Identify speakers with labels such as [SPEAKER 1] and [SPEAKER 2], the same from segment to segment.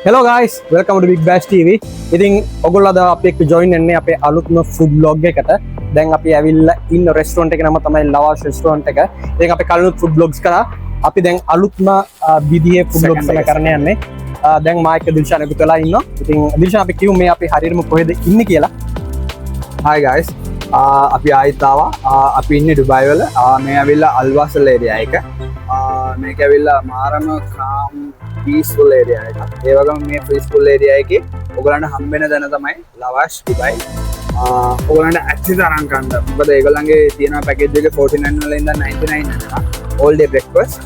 [SPEAKER 1] Hello guys, welcome to Big Bash TV. ඉතින් ඔයගොල්ලෝ අද අපි එක්ක join වෙන්නේ අපේ අලුත්ම food vlog එකට. දැන් අපි ඇවිල්ලා ඉන්න restaurant එකේ නම තමයි ලවාෂ් restaurant එක. ඉතින් අපි කලිනුත් food vlogs කරා. අපි දැන් අලුත්ම විදිහේ food vlogs එක කරන්න යන්නේ. දැන් මා එක්ක දිල්ෂාන් එකතු වෙලා ඉන්නවා. ඉතින් දිල්ෂාන් අපි කිව්ව මේ අපි හරියටම කොහෙද ඉන්නේ කියලා.
[SPEAKER 2] Hi guys, අපි ආයිත් ආවා. අපි ඉන්නේ ඩුබායි වල. මේ ඇවිල්ලා අල්වාසල් ඒරියා එක. මේක ඇවිල්ලා මාරම කාම් peaceful area එකක්. ඒ වගේම මේ peaceful area එකේ ඔයගලන්ට හම්බෙන දන තමයි ලවාෂ් ඩුබායි. ඔයගලන්ට ඇක්සස් අරන් ගන්න. මොකද ඒගොල්ලන්ගේ තියෙන පැකේජ් එක 49 වල ඉඳන් 99 වෙනවා. all day breakfast.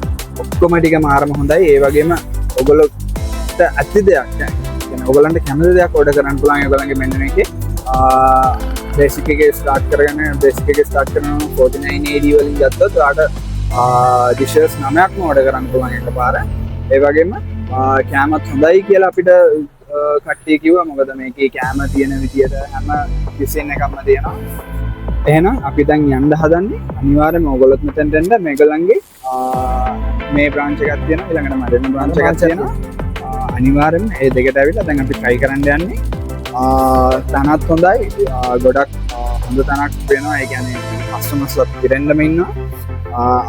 [SPEAKER 2] ඔක්කොම ටික මාරම හොඳයි. ඒ වගේම ඔයගොල්ලොන්ට ඇති දෙයක් කියන්නේ ඔයගලන්ට කැමති දෙයක් ඕඩර් කරන්න පුළුවන් ඒගොල්ලන්ගේ මෙනු එකේ. බේසික් එකේ ස්ටාර්ට් කරගෙන බේසික් එකේ ස්ටාර්ට් කරන 49 AD වලින් ගත්තොත් ඔයාලට ඩිෂස් 9ක්ම ඕඩර් කරන්න පුළුවන් එකපාර. ඒ වගේම කෑමත් හොඳයි කියලා අපිට කට්ටිය කිව්වා. මොකද මේකේ කෑම තියෙන විදියට හැම කිසින් එකක්ම තියෙනවා. එහෙනම් අපි දැන් යන්න හදන්නේ අනිවාර්යයෙන්ම ඔයගොල්ලොත් මෙතෙන්ට එන්න. මේගොල්ලන්ගේ මේ බ්‍රාන්ච් එකක් තියෙනවා. ඊළඟට මඩේන බ්‍රාන්ච් එකක් තියෙනවා. අනිවාර්යයෙන්ම මේ දෙකට ඇවිල්ලා දැන් අපි try කරන්න යන්නේ. තනත් හොඳයි. ගොඩක් හොඳ තනක් වෙනවා. ඒ කියන්නේ කස්ටමර්ස්ලා පිරෙන්නම ඉන්නවා.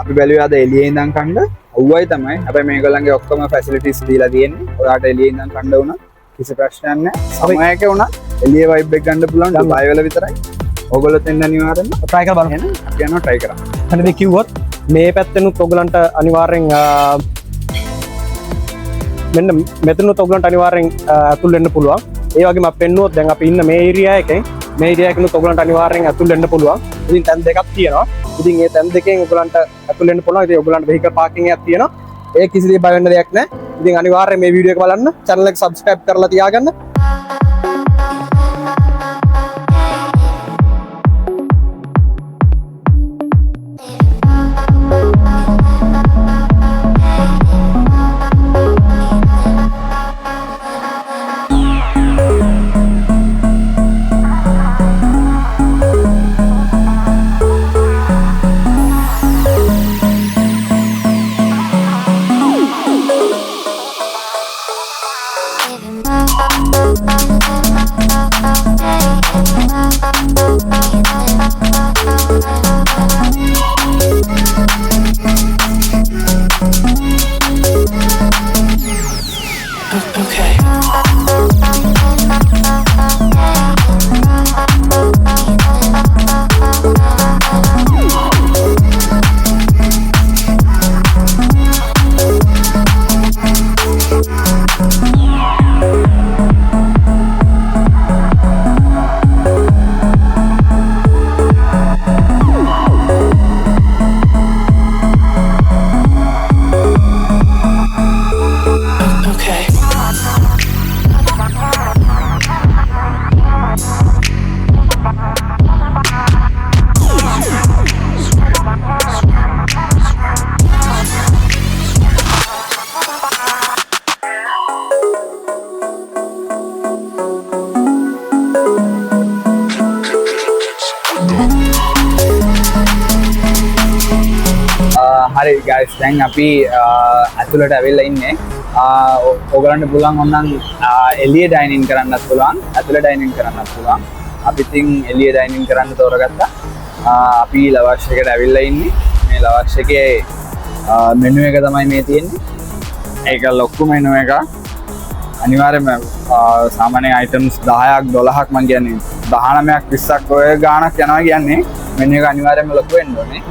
[SPEAKER 2] අපි බැලුවේ අද එළියේ ඉඳන් කන්න අවුවයි තමයි. හැබැයි මේගොල්ලන්ගේ ඔක්කොම ෆැසිලිටිස් දීලා තියෙන්නේ. ඔයාලට එළියේ ඉඳන් කන්න වුණා කිසි ප්‍රශ්නයක් නැහැ. සමයක වුණා එළියේ වයිබ් එක ගන්න පුළුවන්. ඩුබායි වල විතරයි. ඔයගොල්ලොත් එන්න අනිවාර්යෙන්ම
[SPEAKER 1] try කරලා බලන්න.
[SPEAKER 2] අපි යනවා try කරන්න.
[SPEAKER 1] හරිද කිව්වොත් මේ පැත්තෙනුත් ඔයගලන්ට අනිවාර්යෙන් මෙන්න මෙතනත් ඔයගලන්ට අනිවාර්යෙන් අතුල් වෙන්න පුළුවන්. ඒ වගේම අපි පෙන්නුවොත් දැන් අපි ඉන්න මේ ඒරියා එකෙන් මේ ඒරියා එකනොත් ඔයගලන්ට අනිවාර්යෙන් අතුල් වෙන්න පුළුවන්. ඉතින් තැන් දෙකක් තියෙනවා. ඉතින් මේ තැන් දෙකෙන් ඔයගලන්ට අතුල් වෙන්න පුළුවන්. ඉතින් ඔයගලන්ට vehicle parking එකක් තියෙනවා. ඒ කිසි දෙයක් බය වෙන්න දෙයක් නැහැ. ඉතින් අනිවාර්යෙන් මේ වීඩියෝ එක බලන්න, channel එක subscribe කරලා තියාගන්න.
[SPEAKER 2] හරි guys, දැන් අපි ඇතුළට ඇවිල්ලා ඉන්නේ. ඔයගලන්ට පුළුවන් ඕනනම් එළියේ ඩයිනින් කරන්නත් පුළුවන්, ඇතුළේ ඩයිනින් කරන්නත් පුළුවන්. අපි ඉතින් එළියේ ඩයිනින් කරන්න තෝරගත්තා. අපි ලවාෂ් එකට ඇවිල්ලා ඉන්නේ. මේ ලවාෂ් එකේ මෙනු එක තමයි මේ තියෙන්නේ. ඒක ලොකු මෙනු එකක්. අනිවාර්යයෙන්ම සාමාන්‍ය අයිටම්ස් 10ක් 12ක් මම කියන්නේ 19ක් 20ක් ඔය ගාණක් යනවා කියන්නේ මෙනු එක අනිවාර්යයෙන්ම ලොකු වෙන්න ඕනේ.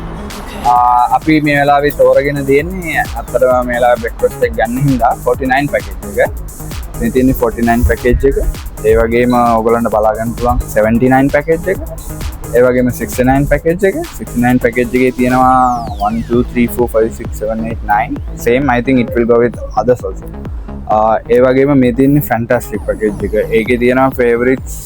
[SPEAKER 2] අපි මේ වෙලාවේ තෝරගෙන තියෙන්නේ අතරම මේ වෙලාවේ බ්‍රෙක්ෆාස්ට් එක ගන්න හින්දා 49 පැකේජ් එක. මේ තියෙන්නේ 49 පැකේජ් එක. ඒ වගේම ඔයගොල්ලන්ට බලා ගන්න පුළුවන් 79 පැකේජ් එක. ඒ වගේම 69 පැකේජ් එක. 69 පැකේජ් එකේ තියෙනවා 1 2 3 4 5 6 7 8 9. Same, I think it will go with others also. ඒ වගේම මේ තියෙන්නේ fantastic පැකේජ් එක. ඒකේ තියෙනවා favorites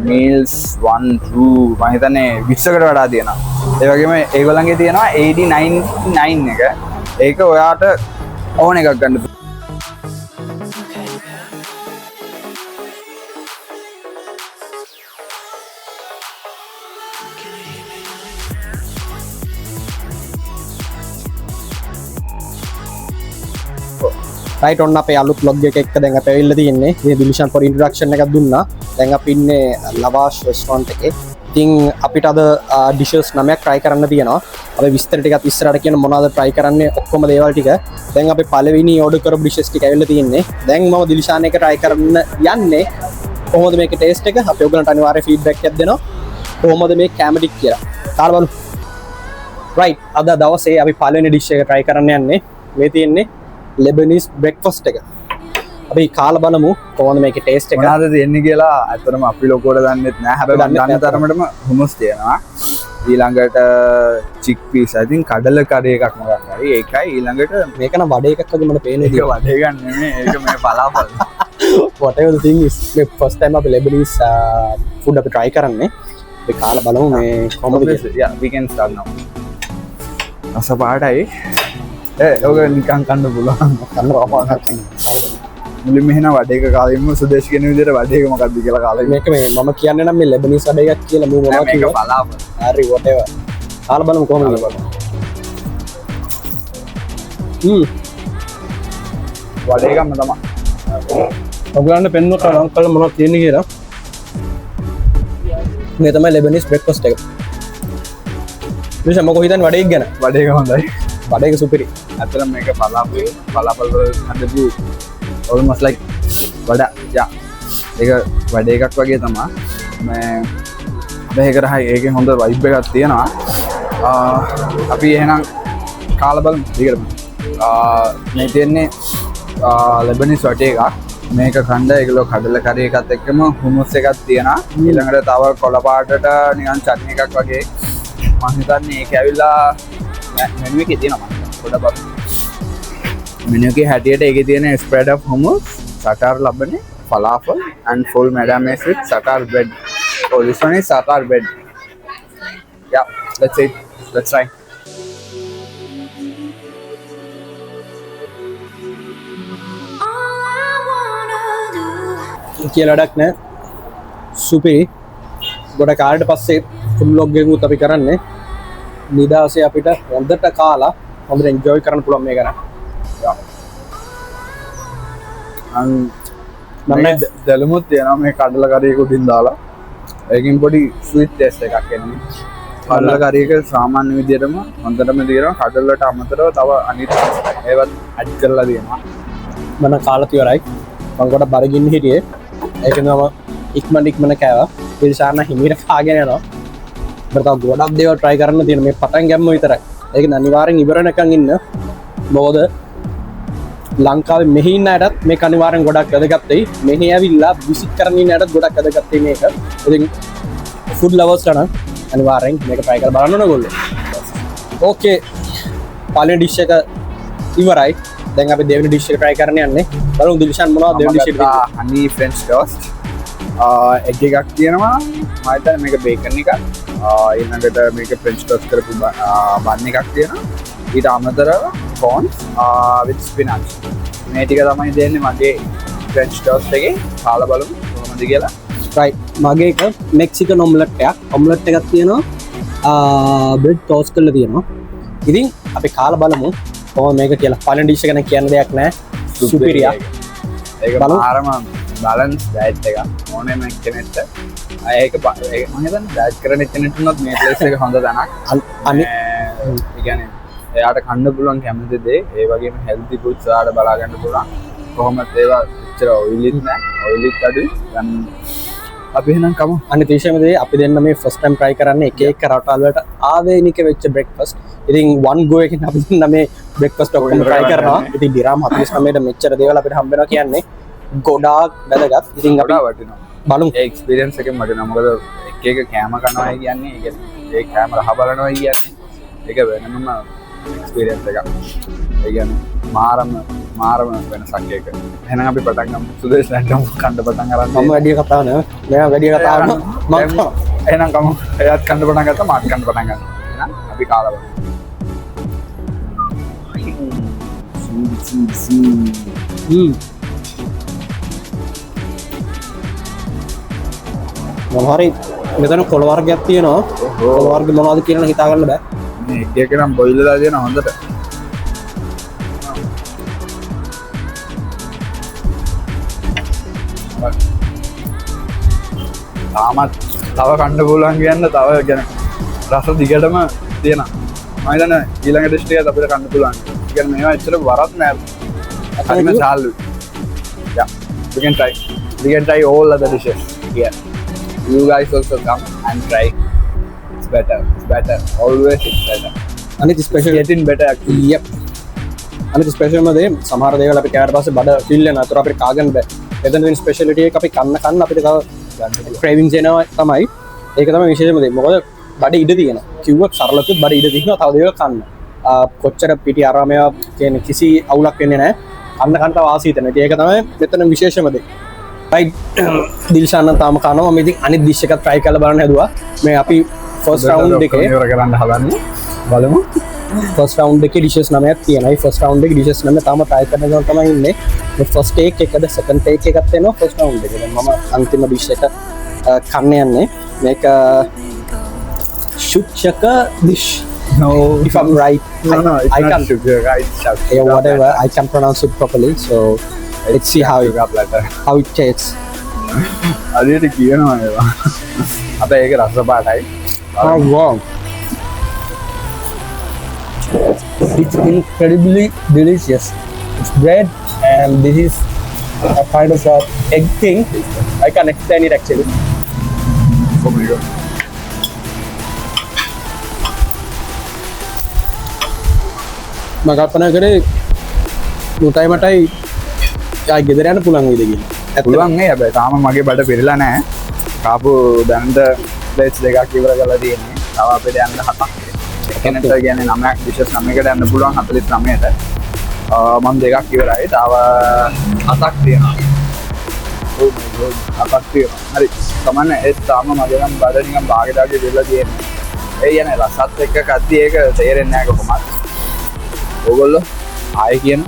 [SPEAKER 2] meals 1 2 මම හිතන්නේ 20කට වඩා තියෙනවා. ඒ වගේම ඒගොල්ලන්ගේ තියෙනවා 8099 එක. ඒක ඔයාට ඕන එකක් ගන්න.
[SPEAKER 1] රයිට් ඔන්න අපේ අලුත් vlog එක එක්ක දැන් අපි ඇවිල්ලා තියෙන්නේ. මේ දිලිෂාන් පොඩි ඉන්ට්‍රොඩක්ෂන් එකක් දුන්නා. දැන් අපි ඉන්නේ ලවාෂ් රෙස්ටොරන්ට් එකේ. ඉතින් අපිට අද ඩිෂස් 9ක් try කරන්න තියෙනවා. අපි විස්තර ටිකක් ඉස්සරහට කියන මොනවද try කරන්නේ ඔක්කොම දේවල් ටික. දැන් අපි පළවෙනි order කරපු dishes ටික ඇවිල්ලා තියෙන්නේ. දැන් මම දිලිෂාන් එක try කරන්න යන්නේ. කොහොමද මේකේ taste එක? අපි ඔයගලන්ට අනිවාර්ය feedback එකක් දෙනවා. කොහොමද මේ කැම ටික කියලා. කාලා බලමු. right අද දවසේ අපි පළවෙනි dish එක try කරන්න යන්නේ. මේ තියෙන්නේ Lebanese breakfast එක. අපි කාලා බලමු කොහොමද මේකේ taste එක.
[SPEAKER 2] මොනවද තියෙන්නේ කියලා අතරම අපි ලොකෝට දන්නෙත් නෑ. හැබැයි මම දන්න තරමටම hummus තියෙනවා. ඊළඟට chickpeas I think කඩල කරේ එකක් මොකක් හරි. ඒකයි ඊළඟට
[SPEAKER 1] මේක නම් වඩේ එකක් වගේ මට පේන්නේ.
[SPEAKER 2] ඒක වඩේ ගන්න නෙමෙයි. ඒක මේ පලාපල්.
[SPEAKER 1] whatever the thing is මේ first time අපි Lebanese food අපි try කරන්නේ. අපි කාලා බලමු මේ කොහොමද කියලා.
[SPEAKER 2] yeah we can start now. අස පාටයි ඔක නිකන් කන්න පුළුවන්.
[SPEAKER 1] කන්න අපහසුයි.
[SPEAKER 2] මුලින්ම එහෙනම් වඩේක කාලෙම සුදේශ කියන විදිහට වඩේක මොකක්ද කියලා කාලා
[SPEAKER 1] මේක මේ මම කියන්නේ නම් මේ Lebanese වඩේ එකක් කියලා මම මොනවද
[SPEAKER 2] මේක
[SPEAKER 1] කිව්වා.
[SPEAKER 2] පලාපල්.
[SPEAKER 1] හරි whatever. කාලා බලමු කොහොමද කියලා.
[SPEAKER 2] වඩේකම තමයි.
[SPEAKER 1] ඔයගලන්ට පෙන්වන්න කරන් කළ මොනවද තියෙන්නේ කියලා. මේ තමයි Lebanese breakfast එක. විශේෂ මොකෝ හිතන්නේ වඩේක් ගැන.
[SPEAKER 2] වඩේක හොඳයි.
[SPEAKER 1] වඩේක සුපිරි.
[SPEAKER 2] ඇත්තටම මේක පලාපල් වල හදපු almost like වඩා යා ඒක වැඩ එකක් වගේ තමයි මේ මේකට හයි ඒකේ හොඳ වයිබ් එකක් තියෙනවා අපි එහෙනම් කාලා බලමු ඊකට මේ තියෙන්නේ Lebanese වටේ එකක් මේක කණ්ඩ ඒගොල්ලෝ කඩල කරේ එකත් එක්කම hummus එකක් තියෙනවා ඊළඟට තව කොළ පාටට නිකන් චට්නි එකක් වගේ මම හිතන්නේ ඒක ඇවිල්ලා මෙනු එකේ තියෙනවා පොඩ්ඩක් බලමු मेन्यू की හැටියට ඒකේ තියෙන spread of hummus, satar labane, falafel and full medames with satar bread. Oh, this one is satar bread. Yeah, let's eat. Let's try.
[SPEAKER 1] කියලා වැඩක් නෑ. සුපිරි. ගොඩ කාලට පස්සේ full vlog එකකුත් අපි කරන්නේ. නිදාසේ අපිට හොඳට කාලා හොඳට enjoy කරන්න පුළුවන් මේක නෑ.
[SPEAKER 2] මම දැලුමුත් තියෙනවා මේ කඩල කරේක උඩින් දාලා ඒකෙන් පොඩි ස්වීට් ටේස්ට් එකක් එන්නේ කඩල කරේක සාමාන්‍ය විදිහටම හොඳටම තියෙනවා කඩල වලට අමතරව තව අනිත් ඒවත් ඇඩ් කරලා තියෙනවා
[SPEAKER 1] මම කාලා ඉවරයි මම කොට බරගින්න හිටියේ ඒක නම ඉක්මනට කෑවා පිළිසාරණ හිමීට කාගෙන යනවා මට තව ගොඩක් දේවල් try කරන්න තියෙනවා මේ පටන් ගැම්ම විතරයි ඒක අනිවාර්යෙන් ඉවර වෙනකන් ඉන්න මොකද ලංකාවේ මෙහි ඉන්න අයටත් මේක අනිවාර්යෙන් ගොඩක් වැදගත් වෙයි. මෙහි ඇවිල්ලා විසිට් කරන්න ඉන්න අයටත් ගොඩක් වැදගත් වෙයි මේක. ඉතින් ෆුඩ් ලවර්ස් ලා නම් අනිවාර්යෙන් මේක try කරලා බලන්න ඕන ඔයගොල්ලෝ. ඕකේ. පළවෙනි ඩිෂ් එක ඉවරයි. දැන් අපි දෙවෙනි ඩිෂ් එක try කරන්න යන්නේ. බලමු දිලිෂාන් මොනවද දෙවෙනි ඩිෂ් එක තියෙන්නේ.
[SPEAKER 2] honey french toast. එග් එකක් තියෙනවා. මම හිතන්නේ මේක බේකන් එකක්. ඊළඟට මේක french toast කරපු බන් එකක් තියෙනවා. ඊට අමතරව corns with spinach මේ ටික තමයි දෙන්නේ මගේ French toast එකේ කාලා බලමු කොහොමද කියලා
[SPEAKER 1] right මගේ එක මෙක්සිකන් ඔම්ලට් එකක් තියෙනවා බ්‍රෙඩ් ටෝස්ට් කරලා තියෙනවා ඉතින් අපි කාලා බලමු කොහොමද මේක කියලා පළවෙනි ඩිෂ් එක ගැන කියන්න දෙයක් නැහැ සුපිරියා
[SPEAKER 2] ඒක මාරම balance diet එකක් ඕනෙම කෙනෙක්ට ඒක මම හිතන්නේ diet කරන කෙනෙක්ට උනත් මේ place එක හොඳ තැනක්
[SPEAKER 1] අනිත්
[SPEAKER 2] ඒ කියන්නේ එයාට කන්න පුළුවන් කැමති දේ ඒ වගේම healthy foods ආඩ බලා ගන්න පුළුවන් කොහොමද ඒවා එච්චර ඔයිලිත් නෑ ඔයිලිත් අඩුයි දැන් අපි එහෙනම් කමු
[SPEAKER 1] අනිත් විශේෂම දේ අපි දෙන්න මේ first time try කරන්නේ එක එක රටවල් වලට ආවේනික වෙච්ච breakfast ඉතින් one go එකකින් අපි දෙන්න මේ breakfast ඔක්කොම try කරනවා ඉතින් දිරාම් 49ට මෙච්චර දේවල් අපිට හම්බ වෙනවා කියන්නේ ගොඩාක් වැදගත් ඉතින් අපි
[SPEAKER 2] වටිනවා
[SPEAKER 1] බලමු
[SPEAKER 2] ඒ experience එකෙන් වටිනවා මොකද එක එක කෑම කනවා කියන්නේ ඒ කෑම රහ බලනවා කියන්නේ ඒක වෙනම experience එකක්. ඒ කියන්නේ මාරම වෙනසක් ඒක. එහෙනම් අපි පටන් ගමු. සුදේශ් නැට්ටම් කන්න පටන් අරන්.
[SPEAKER 1] මම වැඩි කතාව නෑ. මෙයා වැඩි කතාව මම
[SPEAKER 2] එහෙනම් කමු. එයාත් කන්න පටන් ගත්තා මාත් කන්න පටන් ගන්නවා. එහෙනම් අපි කාලා බලමු.
[SPEAKER 1] මොනවාරි මෙතන කොළ වර්ගයක් තියෙනවා. කොළ වර්ග මොනවද කියලා හිතා ගන්න බෑ.
[SPEAKER 2] මේ එක එක නම් බොයිල් වෙලා තියෙන හොඳට තාමත් තව කණ්ඩ පුළුවන් කියන්න තව ගැන රස දිගටම තියෙන මයිතන ඊළඟ ඩිස්ටිය අපිට කන්න පුළුවන් ගැන මේවා එච්චර වරත් නෑ හරිම සාල්ලු you can try all other dishes here you guys also come and try it's better always it's better
[SPEAKER 1] අනිත් special
[SPEAKER 2] getting better actually
[SPEAKER 1] yep අනිත් ස්පෙෂල් මදේ සමහර දේවල් අපි කෑවට පස්සේ බඩ ෆිල් වෙන අතර අපිට කාගන්න බෑ එතන තියෙන ස්පෙෂලිටි එක අපි කන්න අපිට තව ක්‍රේවින්ග්ස් එනවා තමයි ඒක තමයි විශේෂම දේ මොකද බඩ ඉඩ තියෙනවා කිව්වත් සරලකුත් බඩ ඉඩ තියෙනවා තව දේවල් කන්න කොච්චර පිටි ආරාමය කියන්නේ කිසි අවුලක් වෙන්නේ නැහැ කන්න වාසී තැන ඒක තමයි මෙතන විශේෂම දේ right දිල්ෂාන් තාම කනවා මම ඉතින් අනිත් ඩිෂ් එකක් try කරලා බලන්න හැදුවා මේ අපි first round එකේ
[SPEAKER 2] ඉවර කරන්න හදන්නේ බලමු
[SPEAKER 1] first round එකේ dishes 9ක් තියෙනවා. ඒ first round එකේ dishes 9 තාම try කරන ගමන් තමයි ඉන්නේ. මේ first take එකද second take එකත් එනවා first round එකේ. දැන් මම අන්තිම dish එක කන්න යන්නේ. මේක shukshaka dish.
[SPEAKER 2] no
[SPEAKER 1] If I'm right,
[SPEAKER 2] no it's
[SPEAKER 1] I
[SPEAKER 2] not
[SPEAKER 1] can
[SPEAKER 2] sugar right
[SPEAKER 1] yeah, whatever I can pronounce it properly. So let's see how it tastes.
[SPEAKER 2] අදිට කියනවා ඒවා අපේ ඒක රස පාටයි
[SPEAKER 1] Oh wow. It's incredibly delicious. It's bread and this is a kind of a egg thing. I can't explain it actually.
[SPEAKER 2] oh my god
[SPEAKER 1] මම කල්පනා කරේ මුටයි මටයි ආයි ගෙදර යන්න පුළුවන් වේද කියලා.
[SPEAKER 2] පුළුවන් නේ හැබැයි තාම මගේ බඩ පිරලා නැහැ කාපු දැනට ප්ලේට්ස් දෙකක් ඉවර කරලා තියෙන්නේ තව අපිට යන්න 7ක් එකනට කියන්නේ 9ක් ඩිෂස් 9කට යන්න පුළුවන් 49ට මම දෙකක් ඉවරයි තව 7ක් තියෙනවා oh my god 7ක් තියෙනවා හරි සමන්න ඒත් තාම මගේ නම් බඩ නිකන් භාගයට වගේ දෙලා තියෙන්නේ ඒ කියන්නේ රසත් එක්ක කද්දි ඒක තේරෙන්නේ නැහැ කොහොමද ඕගොල්ලෝ ආයේ කියන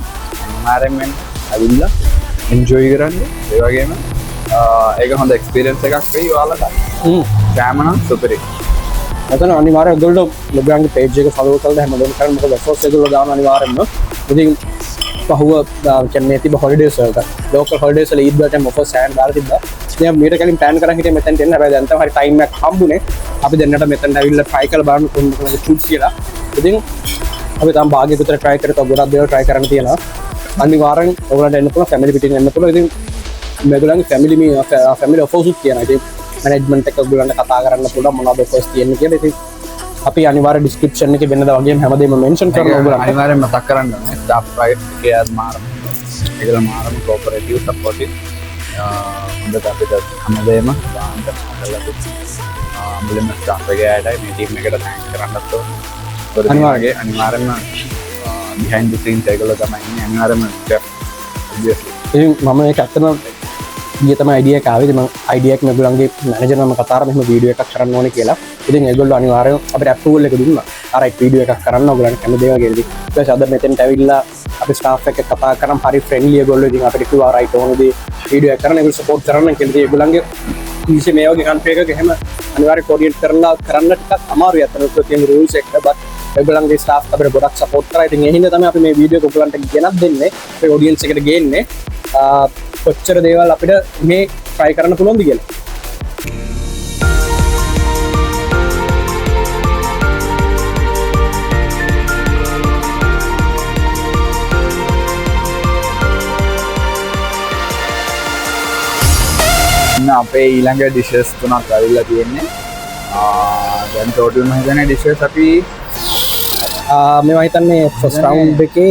[SPEAKER 2] අනිවාර්යෙන්ම ඇවිල්ලා එන්ජොයි කරන්න ඒ වගේම ඒක හොඳ එක්ස්පීරියන්ස් එකක් වෙයි ඔයාලට කෑම නම් සුපිරි
[SPEAKER 1] එතන අනිවාර්යයෙන් ඔයගොල්ලෝ ලොග්ගාන්ගේ page එක follow කරලා හැමදේම කරන්න මොකද first ඒගොල්ලෝ දාන අනිවාර්යෙන්ම ඉතින් පහුව කියන්නේ තිබ්බ holidays වලට local holidays වල ඊද් වලට offers hand දාලා තිබ්බා ඉතින් මීට කලින් plan කරන් හිටියේ මෙතනට එන්න හැබැයි දැන් තමයි හරි time එකක් හම්බුනේ අපි දැන්නට මෙතනට ඇවිල්ලා try කරලා බලන්න කොහොමද foods කියලා ඉතින් අපි තාම භාගයක් විතර try කරලා ගොඩක් දේවල් try කරන්න තියෙනවා අනිවාර්යෙන් ඔයගොල්ලන්ට එන්න පුළුවන් family පිටින් එන්න පුළුවන් ඉතින් මේගොල්ලන්ගේ family offers උත් තියෙනවා ඉතින් management එක ඔයගොල්ලන්ට කතා කරන්න පුළුවන් මොනවද offers තියෙන්නේ කියලා ඉතින් අපි අනිවාර්ය description එකේ වෙනදා වගේම හැමදේම mention කරනවා ඔයගොල්ලන්ට
[SPEAKER 2] අනිවාර්යෙන් මතක් කරන්න ඕනේ staff price එකේ අද මාරම ඒගොල්ලෝ මාරම cooperative supportive හොඳට අපිට හැමදේම දාන්න කරලා තිබුණා මුලින්ම staff එකේ අයටයි මේ team එකට thanks කරන්නත් ඕනේ අනිවාර්යෙන්ම behind the scenes ඒගොල්ලෝ තමයි ඉන්නේ අනිවාර්යෙන්ම chef obviously
[SPEAKER 1] ඉතින් මම මේක ඇත්තටම ගිය තමයි idea එක ආවේ. ඉතින් මම idea එක මේගොල්ලන්ගේ manager නම කතා කරලා මෙහෙම video එකක් කරන්න ඕනේ කියලා. ඉතින් ඒගොල්ලෝ අනිවාර්යයෙන් අපිට approval එක දුන්නා. alright video එකක් කරන්න ඕගොල්ලන්ට කැමති දේවල් කියලා. ඊට පස්සේ අද මෙතෙන්ට ඇවිල්ලා අපි staff එක කතා කරන් හරි friendly ඒගොල්ලෝ. ඉතින් අපිට කිව්වා alright ඕනදී video එක කරන්න ඒගොල්ලෝ support කරන්න කියලා. ඉතින් ඒගොල්ලන්ගේ ඉතින් මේ වගේ country එකක එහෙම අනිවාර්ය coordinate කරලා කරන්න ටිකක් අමාරුයි. අතන තියෙන rules එක but ඒගොල්ලන්ගේ staff අපිට ගොඩක් support කරා. ඉතින් ඒ හින්දා තමයි අපි මේ video එක ඔයගොල්ලන්ට ගෙනත් දෙන්නේ. අපේ audience එකට ගේන්නේ. කොච්චර දේවල් අපිට මේ try කරන්න පුළුවන්ද කියලා.
[SPEAKER 2] අපේ ඊළඟ ඩිෂස් තුනක් ඇවිල්ලා තියෙන්නේ දැන් ටෝටල් මම හිතන්නේ ඩිෂස් අපි
[SPEAKER 1] මේවා හිතන්නේ first round එකේ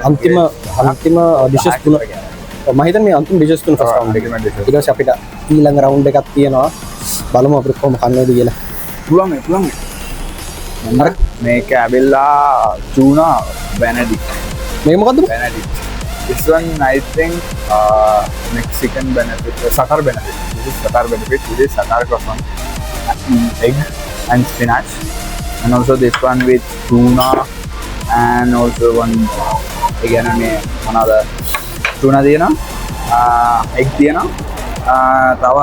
[SPEAKER 1] අන්තිම dishes තුන මම හිතන්නේ මේ අන්තිම dishes තුන first round එකේ ඊට පස්සේ අපිට ඊළඟ round එකක් තියෙනවා බලමු අපිට කොහොම කන්නේද කියලා
[SPEAKER 2] පුළුවන් මේක ඇවිල්ලා tuna benedict
[SPEAKER 1] මේක මොකද්ද
[SPEAKER 2] benedict this one I think Mexican benedict satar benedict this is satar croissant egg and spinach and also this one with tuna and also one again another tuna තියෙනවා egg තියෙනවා තව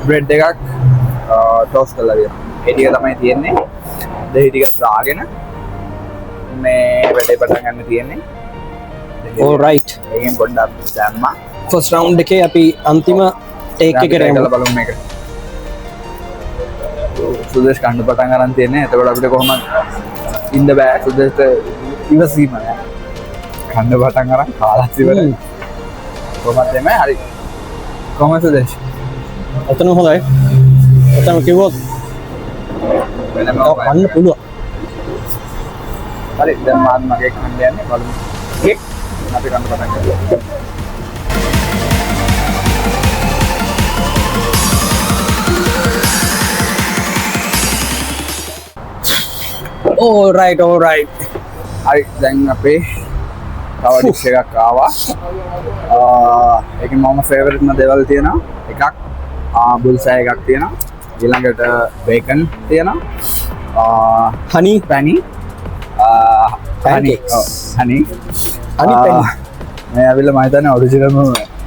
[SPEAKER 2] bread එකක් toast කරලා තියෙනවා ඒ ටික තමයි තියෙන්නේ දෙහි ටික දාගෙන මේ වැඩේ පටන් ගන්න තියෙන්නේ
[SPEAKER 1] all right
[SPEAKER 2] එකෙන් පොඩ්ඩක් දැම්මා
[SPEAKER 1] first round එකේ අපි අන්තිම ටේක් එක කරමු.
[SPEAKER 2] කරලා බලමු මේක. සුදේශ් කන්න පටන් ගන්න තියෙන්නේ. එතකොට අපිට කොහොමද ඉන්න බෑ සුදේශට ඉවසීම නෑ. කන්න පටන් ගන්න කාලත් ඉවරයි. කොහොමද එමේ හරි. කොහොමද සුදේශ්?
[SPEAKER 1] ඔතන හොඳයි. ඔතන කිව්වොත්
[SPEAKER 2] වෙනම
[SPEAKER 1] කන්න පුළුවන්.
[SPEAKER 2] හරි දැන් මාත් මගේ කන්න යන්නේ බලමු. කෙක් අපි කන්න පටන් ගන්නවා.
[SPEAKER 1] all right.
[SPEAKER 2] හරි දැන් අපේ තව ඩිෂ් එකක් ආවා. ඒකේ මම ෆේවරිට්ම දේවල් තියෙනවා. එකක් බුල්සයි එකක් තියෙනවා. ඊළඟට බේකන් තියෙනවා.
[SPEAKER 1] honey
[SPEAKER 2] පැණි
[SPEAKER 1] pancakes.
[SPEAKER 2] honey
[SPEAKER 1] පැණි.
[SPEAKER 2] මේ ඇවිල්ලා මම හිතන්නේ ඔරිජිනල්ම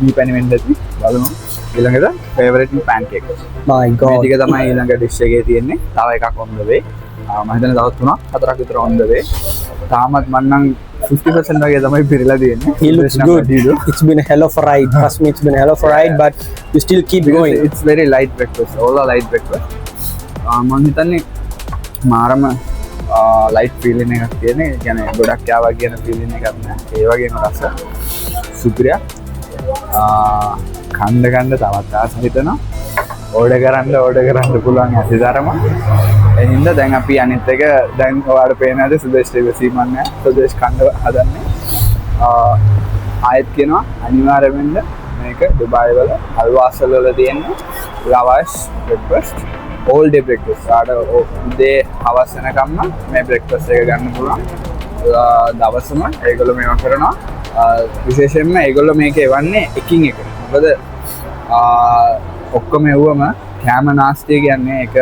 [SPEAKER 2] මේ පැණි වෙන්න ඇති. බලමු. ඊළඟට ෆේවරිට්ම පැන්කේක්.
[SPEAKER 1] my
[SPEAKER 2] මේ
[SPEAKER 1] god
[SPEAKER 2] ටික තමයි ඊළඟ ඩිෂ් එකේ තියෙන්නේ. තව එකක් on the way. මම හිතන්නේ තව 3-4ක් විතර on the way. තාමත් මම නම් 50% වගේ තමයි පිරලා තියෙන්නේ.
[SPEAKER 1] he looks good. It's been a hell of a ride. Trust me, it's been a hell of a ride, but you still keep going.
[SPEAKER 2] It's very light breakfast. All are light breakfast. මම හිතන්නේ මාරම light feeling එකක් තියෙන්නේ. ඒ කියන්නේ ගොඩක් යාවා කියන feeling එකක් නෑ. ඒ වගේම රස සුපිරියක්. කන්න තවත් ආස හිතෙනවා. ඕඩර් කරන්න පුළුවන් ඇතිතරම. ඒ හින්දා දැන් අපි අනිත් එක දැන් ඔයාලට පේන ඇති සුදේශ් ඉවසීමක් නෑ. සුදේශ් කන්න හදන්නේ. ආයෙත් කියනවා අනිවාර්යයෙන්ම මේක ඩුබායි වල අල්වාසල් වල තියෙන ලවෂ් බ්‍රෙක්ෆාස්ට් all day breakfast. ආඩ උදේ හවස වෙනකම්ම මේ බ්‍රෙක්ෆාස්ට් එක ගන්න පුළුවන්. දවසම ඒගොල්ලෝ මේවා කරනවා. විශේෂයෙන්ම ඒගොල්ලෝ මේක එවන්නේ එකින් එක. මොකද ඔක්කොම එව්වම කැම නාස්තිය කියන්නේ ඒක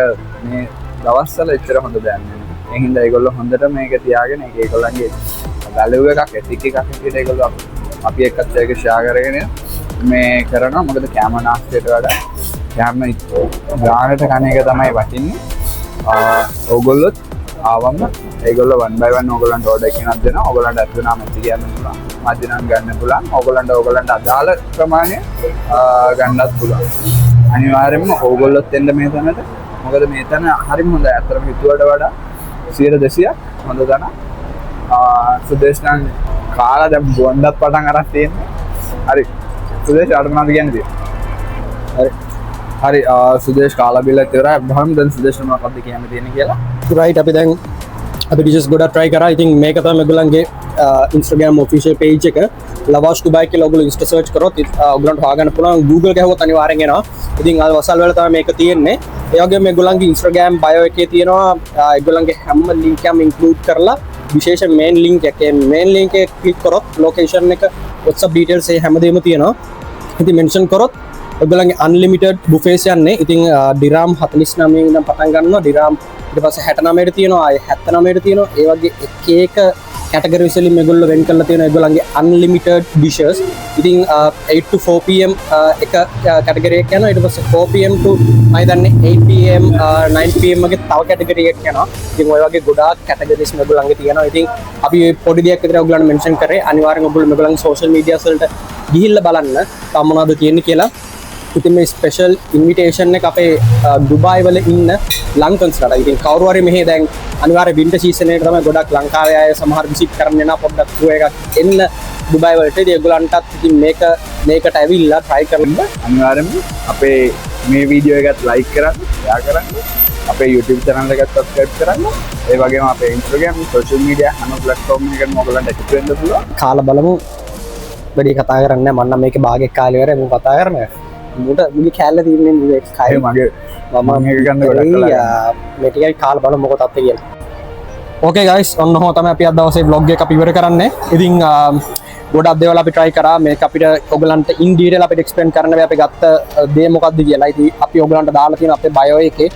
[SPEAKER 2] මේ දවස්වල එච්චර හොඳ දෙයක් නෙවෙයි. ඒ හින්දා ඒගොල්ලෝ හොඳට මේක තියාගෙන ඒක ඒගොල්ලන්ගේ වැලියු එකක් එතික් එකක් විදිහට ඒගොල්ලෝ අපි එක්කත් ඒක ෂෙයා කරගෙන මේ කරනවා. මොකද කැම නාස්තියට වඩා කැම ගානට කන එක තමයි වටින්නේ. ඕගොල්ලොත් ආවම ඒගොල්ලෝ 1 by 1 ඕගොල්ලන්ට ඕඩර් එකක් දෙනවා. ඕගොල්ලන්ට අත්දැකීම් මෙච්ච කියන්න පුළුවන්. මදිනම් ගන්න පුළුවන්. ඕගොල්ලන්ට අදාළ ප්‍රමාණය ගන්නත් පුළුවන්. අනිවාර්යයෙන්ම ඕගොල්ලොත් එන්න මේ තැනට. මොකද මේ තැන හරිම හොඳයි. අතරම හිතුවට වඩා 100-200ක් හොඳ තැන. සුදේශ් නම් කාලා දැන් බොන්නත් පටන් අරන් තියෙන්නේ. හරි. සුදේශ් ආඩ මොනවද කියන්නේ? හරි සුදේශ් කාලා බිල්ලත් ඉවරයි. බහම දැන් සුදේශ් මොනවද කියන්න තියෙන්නේ කියලා.
[SPEAKER 1] right අපි දැන් අපි dishes ගොඩක් try කරා. ඉතින් මේක තමයි ඔයගොල්ලන්ගේ Instagram official page එක ලවාෂ් ඩුබායි කියලා ඔයගොල්ලෝ insta search කරොත් ඔයගොල්ලන්ට හොයාගන්න පුළුවන්. Google ගැහුවොත් අනිවාර්යෙන් එනවා. ඉතින් අද වසල් වල තමයි මේක තියෙන්නේ. ඒ වගේම මේගොල්ලන්ගේ Instagram bio එකේ තියෙනවා ඒගොල්ලන්ගේ හැම link එකම include කරලා විශේෂ main link එකේ click කරොත් location එක WhatsApp details ඒ හැමදේම තියෙනවා. ඉතින් mention කරොත් ඔයගොල්ලන්ගේ unlimited buffets යන්නේ. ඉතින් දිරාම් 49 ඉඳන් පටන් ගන්නවා. දිරාම් ඊට පස්සේ 69ට තියෙනවා. ආයේ 79ට තියෙනවා. ඒ වගේ එක categories වලින් මේගොල්ලෝ වෙන් කරලා තියෙනවා ඒගොල්ලන්ගේ unlimited dishes. ඉතින් 8 to 4 pm එක category එකක් යනවා. ඊට පස්සේ 4 pm to මම දන්නේ 8 pm 9 pm වගේ තව category එකක් යනවා. ඉතින් ඔය වගේ ගොඩාක් categories මේගොල්ලන්ගේ තියෙනවා. ඉතින් අපි පොඩි දෙයක් විතර ඔයගොල්ලන්ට mention කරේ. අනිවාර්යෙන් ඔයගොල්ලෝ මේගොල්ලන්ගේ social media වලට ගිහිල්ලා බලන්න තව මොනවද තියෙන්නේ කියලා. ඉතින් මේ ස්පෙෂල් ඉන්විටේෂන් එක අපේ ඩුබායි වල ඉන්න ලංකන්ස්ලට. ඉතින් කවුරු හරි මෙහි දැන් අනිවාර්ය වින්ටර් සීසන් එකට තමයි ගොඩක් ලංකාවේ අය සමහර විසිට් කරන්න එනවා පොඩ්ඩක් ටුවර් එකක් එන්න ඩුබායි වලට. ඉතින් ඒගොල්ලන්ටත් ඉතින් මේකට ඇවිල්ලා try කරන්න.
[SPEAKER 2] අනිවාර්යයෙන්ම අපේ මේ වීඩියෝ එකත් like කරන්න, share කරන්න. අපේ YouTube channel එකත් subscribe කරන්න. ඒ වගේම අපේ Instagram social media හැම platform එකකම ඔයගොල්ලන්ට එකතු වෙන්න පුළුවන්.
[SPEAKER 1] කාලා බලමු. වැඩි කතා කරන්නේ නැහැ. මම නම් මේකේ භාගයක් කාලේ ඉවරයි. මම කතා කරන්නේ. මුට මුගේ කෑල්ල තියන්නේ මුගේ කය
[SPEAKER 2] මගේ මම මේක ගන්න ගොඩක්
[SPEAKER 1] මේ ටිකයි කාලා බලමු මොකද තත්ත්වය කියලා. ඕකේ ගයිස් ඔන්න ඔහොම තමයි අපි අද දවසේ vlog එක අපි ඉවර කරන්නේ. ඉතින් ගොඩක් දේවල් අපි try කරා. මේක අපිට ඔයගලන්ට in detail අපිට explain කරන්න බෑ අපි ගත්ත දේ මොකක්ද කියලා. ඉතින් අපි ඔයගලන්ට දාලා තියෙන අපේ bio එකේ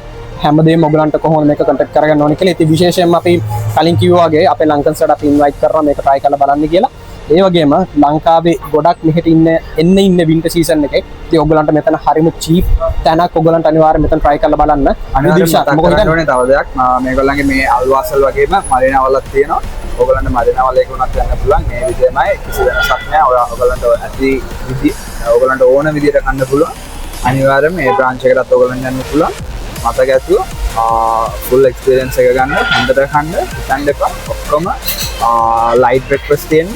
[SPEAKER 1] හැමදේම ඔයගලන්ට කොහොමද මේක contact කරගන්න ඕනේ කියලා. ඉතින් විශේෂයෙන්ම අපි කලින් කිව්වා වගේ අපේ ලංකන්ස්ලට අපි invite කරනවා මේක try කරලා බලන්න කියලා. ඒ වගේම ලංකාවේ ගොඩක් මෙහෙට ඉන්න වින්ටර් සීසන් එකේ ඉතින් ඔයගලන්ට මෙතන හරිම චීප් තැනක් ඔයගලන්ට අනිවාර්යයෙන් මෙතන try කරලා බලන්න.
[SPEAKER 2] අනිවාර්යයෙන් මොකද හිතන්නේ තව දෙයක් මේගොල්ලන්ගේ මේ අල්වාසල් වගේම මරිනාවලක් තියෙනවා. ඔයගලන්ට මරිනාවල එක උනත් යන්න පුළුවන්. මේ විදිහමයි කිසි වෙනසක් නැහැ. ඔයගලන්ට ඇති ඔයගලන්ට ඕන විදිහට කන්න පුළුවන්. අනිවාර්යයෙන්ම මේ බ්‍රාන්ච් එකටත් ඔයගොල්ලන් යන්න පුළුවන්. මතක ඇතුව ෆුල් එක්ස්පීරියන්ස් එක ගන්න හොඳට කන්න හිතන්න එපා. ඔක්කොම ලයිට් බ්‍රෙක්ෆාස්ට් තියෙන්න.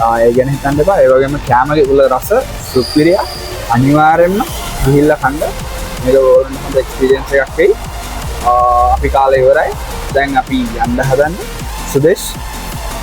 [SPEAKER 2] ඒ ගැන හිතන්න එපා. ඒ වගේම කෑමගේ උල රස සුපිරිය. අනිවාර්යයෙන්ම ගිහිල්ලා කන්න. මේක ඕනම හොඳ එක්ස්පීරියන්ස් එකක් වෙයි. අපි කාලේ ඉවරයි. දැන් අපි යන්න හදන්නේ සුදේශ්.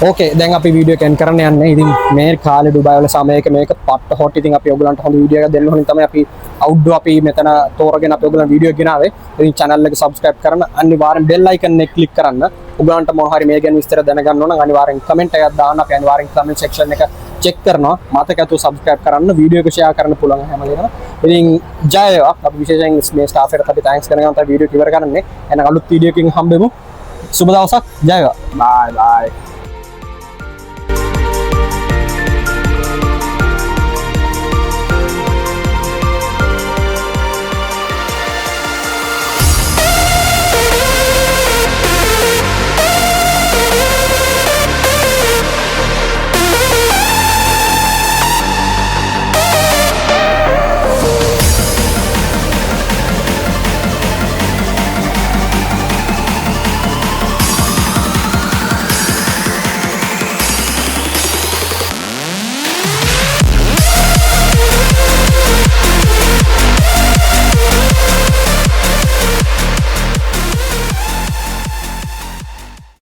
[SPEAKER 1] ඕකේ දැන් අපි වීඩියෝ එක එන්ඩ් කරන්න යන්නේ. ඉතින් මේ කාලේ ඩුබායි වල සමයක මේක පට්ට හොට්. ඉතින් අපි ඔයගලන්ට හොඳ වීඩියෝ එකක් දෙන්න ඕනේ තමයි අපි අවුට්ඩෝ අපි මෙතන තෝරගෙන අපි ඔයගලන්ට වීඩියෝ එක ගෙනාවේ. ඉතින් channel එක subscribe කරන්න අනිවාර්යෙන් bell icon එක click කරන්න. ඔයගලන්ට මොන හරි මේ ගැන විස්තර දැනගන්න ඕන නම් අනිවාර්යෙන් comment එකක් දාන්න. අපි අනිවාර්යෙන් comment section එක check කරනවා. මතක ඇතුව subscribe කරන්න. වීඩියෝ එක share කරන්න පුළුවන් හැම වෙලේම. ඉතින් ජය වේවා. අපි විශේෂයෙන් මේ staff එකට අපි thanks කරනවා තමයි වීඩියෝ එක ඉවර කරන්නේ. එහෙනම් අලුත් වීඩියෝ එකකින් හම්බෙමු. සුබ දවසක්. ජය වේවා.
[SPEAKER 2] bye bye